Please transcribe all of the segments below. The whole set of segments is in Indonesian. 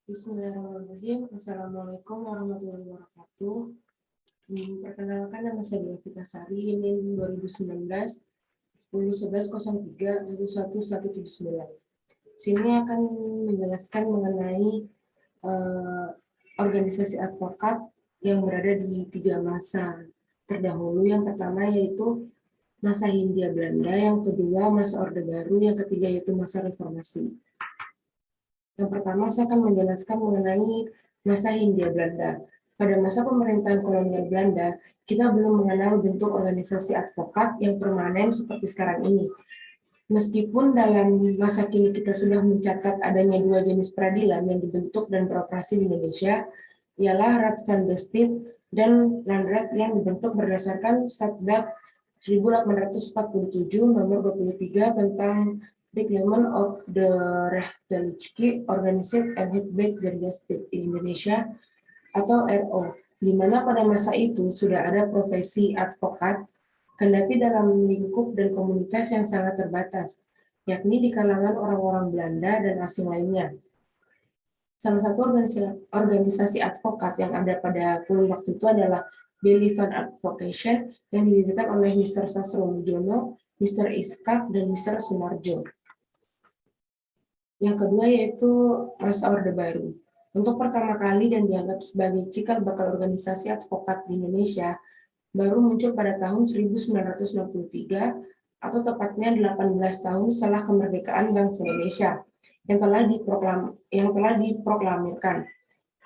Bismillahirrahmanirrahim. Assalamualaikum warahmatullahi wabarakatuh. Perkenalkan, nama saya Dwi Sari, NIM 2019 101103 11179. Sini akan menjelaskan mengenai organisasi advokat yang berada di 3 masa terdahulu. Yang pertama yaitu masa Hindia Belanda, yang kedua masa Orde Baru, yang ketiga yaitu masa Reformasi. Yang pertama, saya akan menjelaskan mengenai masa Hindia Belanda. Pada masa pemerintahan kolonial Belanda, kita belum mengenal bentuk organisasi advokat yang permanen seperti sekarang ini. Meskipun dalam masa kini kita sudah mencatat adanya 2 jenis peradilan yang dibentuk dan beroperasi di Indonesia, ialah Raad van de State dan Landrat yang dibentuk berdasarkan Stadwet 1847 nomor 23 tentang Reglement of the Rechtelijke Organisatie en het Wet der Justitie in Indonesia atau RO, di mana pada masa itu sudah ada profesi advokat, kendati dalam lingkup dan komunitas yang sangat terbatas, yakni di kalangan orang-orang Belanda dan asing lainnya. Salah satu organisasi advokat yang ada pada kurun waktu itu adalah Bely van Advocation yang didirikan oleh Mr. Sastromujono, Mr. Iskak, dan Mr. Sumarjo. Yang kedua yaitu masa Orde Baru. Untuk pertama kali dan dianggap sebagai cikal bakal organisasi advokat di Indonesia, baru muncul pada tahun 1963 atau tepatnya 18 tahun setelah kemerdekaan bangsa Indonesia yang telah diproklamirkan.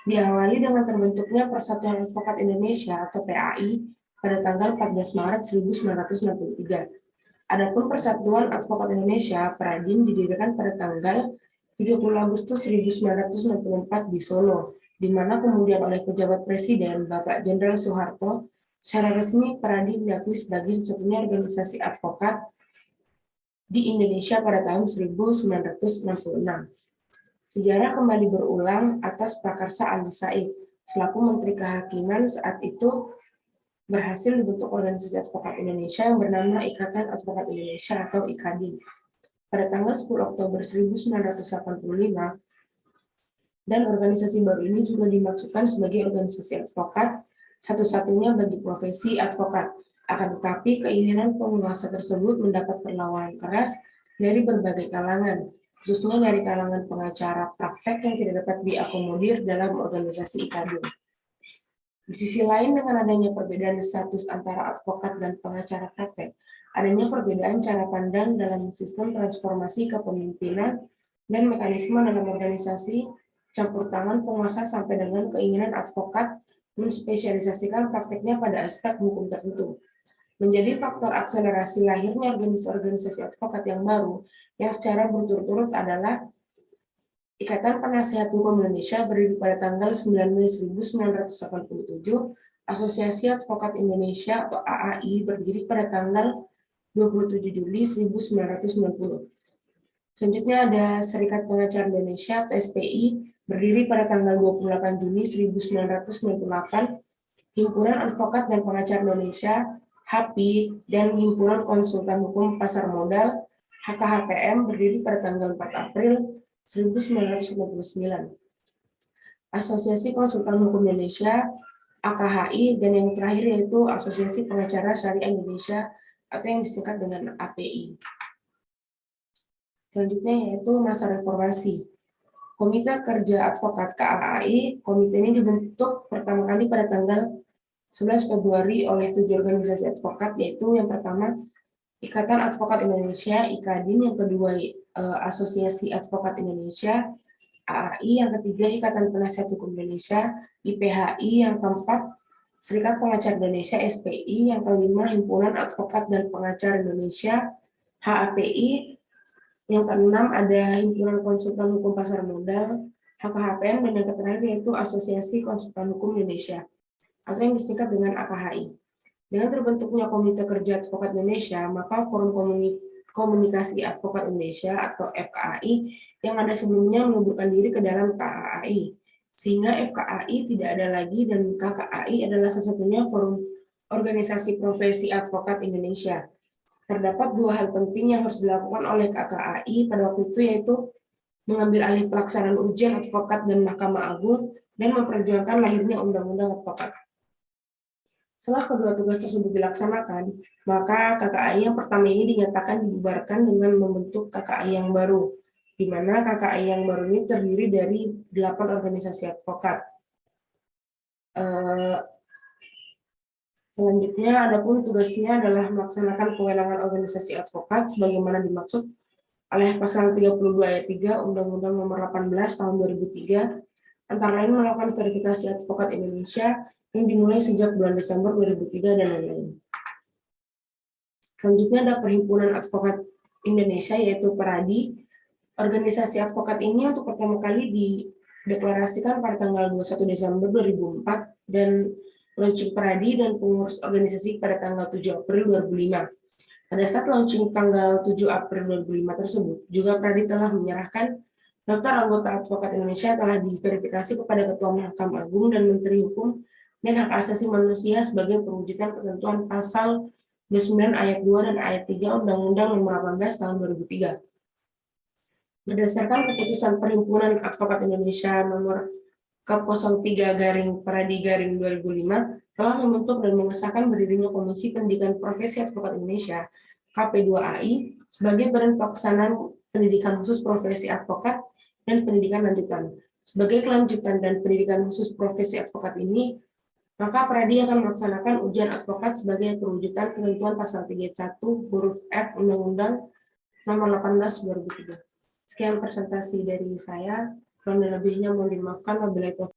Diawali dengan terbentuknya Persatuan Advokat Indonesia atau PAI pada tanggal 14 Maret 1963. Adapun Persatuan Advokat Indonesia Pradin didirikan pada tanggal 30 Agustus 1964 di Solo, di mana kemudian oleh pejabat Presiden Bapak Jenderal Soeharto secara resmi Pradin diakui sebagai satu-satunya organisasi advokat di Indonesia pada tahun 1966. Sejarah kembali berulang atas Prakarsa Ali Said selaku Menteri Kehakiman saat itu berhasil dibentuk organisasi advokat Indonesia yang bernama Ikatan Advokat Indonesia atau IKADI pada tanggal 10 Oktober 1985, dan organisasi baru ini juga dimaksudkan sebagai organisasi advokat satu-satunya bagi profesi advokat. Akan tetapi keinginan penguasa tersebut mendapat perlawanan keras dari berbagai kalangan, khususnya dari kalangan pengacara praktek yang tidak dapat diakomodir dalam organisasi IKADI. Di sisi lain, dengan adanya perbedaan status antara advokat dan pengacara praktek, adanya perbedaan cara pandang dalam sistem transformasi kepemimpinan dan mekanisme dalam organisasi, campur tangan penguasa sampai dengan keinginan advokat menspesialisasikan prakteknya pada aspek hukum tertentu, menjadi faktor akselerasi lahirnya organisasi advokat yang baru yang secara berturut-turut adalah Ikatan Penasihat Hukum Indonesia berdiri pada tanggal 9 Mei 1987, Asosiasi Advokat Indonesia atau AAI berdiri pada tanggal 27 Juli 1990. Selanjutnya ada Serikat Pengacara Indonesia atau SPI berdiri pada tanggal 28 Juni 1998, Himpunan Advokat dan Pengacara Indonesia HAPI dan Himpunan Konsultan Hukum Pasar Modal HKHPM berdiri pada tanggal 4 April 1999. Asosiasi Konsultan Hukum Indonesia AKHI, dan yang terakhir yaitu Asosiasi Pengacara Syariah Indonesia atau yang disingkat dengan API. Selanjutnya yaitu masa reformasi. Komite Kerja Advokat KAAI, komite ini dibentuk pertama kali pada tanggal 11 Februari oleh 7 organisasi advokat, yaitu yang pertama Ikatan Advokat Indonesia IKADIN, yang kedua Asosiasi Advokat Indonesia AAI, yang ketiga Ikatan Penasihat Hukum Indonesia IPHI, yang keempat Serikat Pengacara Indonesia SPI, yang kelima Himpunan Advokat dan Pengacara Indonesia HAPI, yang keenam ada Himpunan Konsultan Hukum Pasar Modal HKHPM, dan yang terakhir yaitu Asosiasi Konsultan Hukum Indonesia atau yang disingkat dengan AKHI. Dengan terbentuknya Komite Kerja Advokat Indonesia, maka Forum Komunikasi Advokat Indonesia atau FKAI yang ada sebelumnya menguburkan diri ke dalam KAAI, sehingga FKAI tidak ada lagi dan KKAI adalah satu-satunya forum organisasi profesi advokat Indonesia. Terdapat 2 hal penting yang harus dilakukan oleh KKAI pada waktu itu, yaitu mengambil alih pelaksanaan ujian advokat dan Mahkamah Agung, dan memperjuangkan lahirnya Undang-Undang Advokat. Setelah kedua tugas tersebut dilaksanakan, maka KKAI yang pertama ini dinyatakan dibubarkan dengan membentuk KKAI yang baru, di mana KKAI yang baru ini terdiri dari 8 organisasi advokat. Selanjutnya, adapun tugasnya adalah melaksanakan kewenangan organisasi advokat sebagaimana dimaksud oleh pasal 32 ayat 3 Undang-Undang Nomor 18 Tahun 2003, antara lain melakukan verifikasi advokat Indonesia yang dimulai sejak bulan Desember 2003 dan lain-lain. Selanjutnya ada Perhimpunan Advokat Indonesia, yaitu PERADI. Organisasi advokat ini untuk pertama kali dideklarasikan pada tanggal 21 Desember 2004 dan launching PERADI dan pengurus organisasi pada tanggal 7 April 2005. Pada saat launching tanggal 7 April 2005 tersebut, juga PERADI telah menyerahkan daftar anggota advokat Indonesia telah diverifikasi kepada Ketua Mahkamah Agung dan Menteri Hukum dan Hak Asasi Manusia sebagai perwujudan ketentuan pasal 29 ayat 2 dan ayat 3 Undang-Undang Nomor 18 Tahun 2003. Berdasarkan keputusan Perhimpunan Advokat Indonesia Nomor K03/PERADI/2005 telah membentuk dan mengesahkan berdirinya Komisi Pendidikan Profesi Advokat Indonesia KP2AI sebagai badan pelaksanaan pendidikan khusus profesi advokat dan pendidikan lanjutan. Sebagai kelanjutan dan pendidikan khusus profesi advokat ini, maka PERADI akan melaksanakan ujian advokat sebagai perwujudan ketentuan pasal 31 huruf F Undang-Undang Nomor 18 2003. Sekian presentasi dari saya. Kurang dan lebihnya mohon dimaafkan. Wabillahi taufiq.